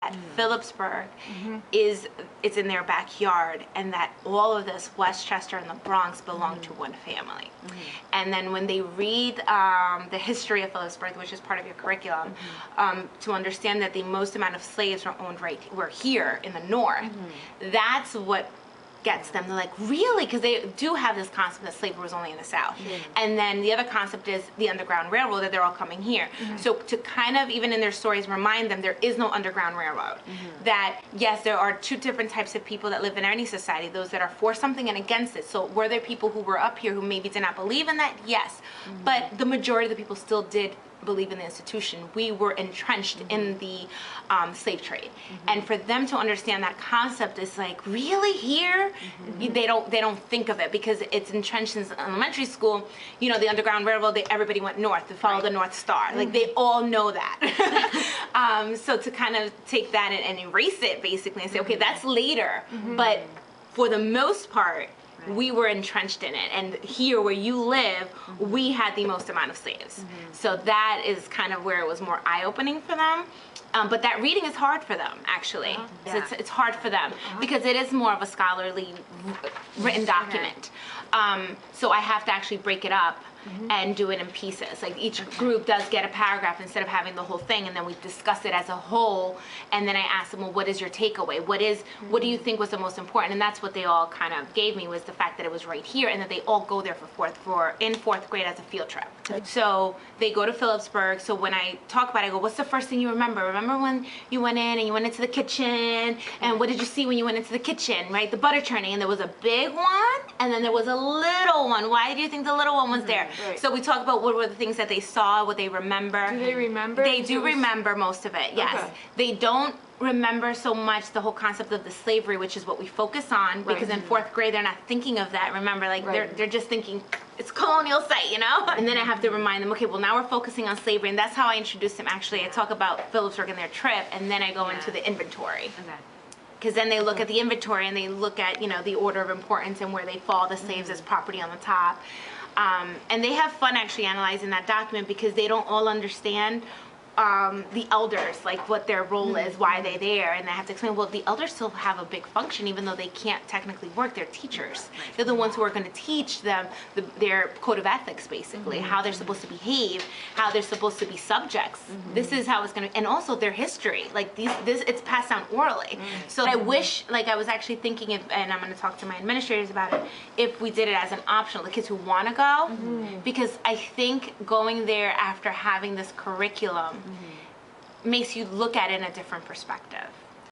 at Philipsburg it's in their backyard, and that all of this, Westchester and the Bronx, belong to one family. And then when they read the history of Philipsburg, which is part of your curriculum, to understand that the most amount of slaves were here in the north, that's what gets them. They're like, really? Because they do have this concept that slavery was only in the South. And then the other concept is the Underground Railroad, that they're all coming here. So to kind of, even in their stories, remind them there is no Underground Railroad. That, yes, there are two different types of people that live in any society, those that are for something and against it. So were there people who were up here who maybe did not believe in that? Yes. But the majority of the people still did believe in the institution. We were entrenched in the slave trade, and for them to understand that concept is like, really, here? They don't think of it because it's entrenched since elementary school. You know, the Underground Railroad, everybody went north to follow the North Star. Like, they all know that. So to kind of take that and erase it basically and say, okay, that's later, but for the most part, we were entrenched in it, and here where you live, we had the most amount of slaves. So that is kind of where it was more eye-opening for them. But that reading is hard for them, actually. It's hard for them because it is more of a scholarly written document. So I have to actually break it up and do it in pieces. Like, each group does get a paragraph instead of having the whole thing, and then we discuss it as a whole, and then I ask them, well, what is your takeaway? What do you think was the most important? And that's what they all kind of gave me, was the fact that it was right here, and that they all go there in fourth grade as a field trip. So they go to Philipsburg. So when I talk about it, I go, what's the first thing you remember? Remember when you went in and you went into the kitchen, and what did you see when you went into the kitchen, right? The butter churning, and there was a big one, and then there was a little one. Why do you think the little one was there? So we talk about what were the things that they saw, what they remember. Do they remember? They do remember most of it, yes. Okay. They don't remember so much the whole concept of the slavery, which is what we focus on, because in fourth grade they're not thinking of that. Remember, like, they're just thinking it's colonial site, you know? And then I have to remind them, okay, well, now we're focusing on slavery, and that's how I introduce them. Actually, I talk about Philipsburg and their trip, and then I go into the inventory. Because then they look at the inventory, and they look at, you know, the order of importance and where they fall, the slaves as property on the top. And they have fun actually analyzing that document, because they don't all understand the elders, like what their role is, why they're there, and I have to explain, well, the elders still have a big function, even though they can't technically work. They're teachers. They're the ones who are going to teach them their code of ethics, basically, how they're supposed to behave, how they're supposed to be subjects. This is how it's going to, and also their history, like it's passed down orally. So I wish, like, I was actually thinking, and I'm going to talk to my administrators about it, if we did it as an optional, the kids who want to go, because I think going there after having this curriculum makes you look at it in a different perspective.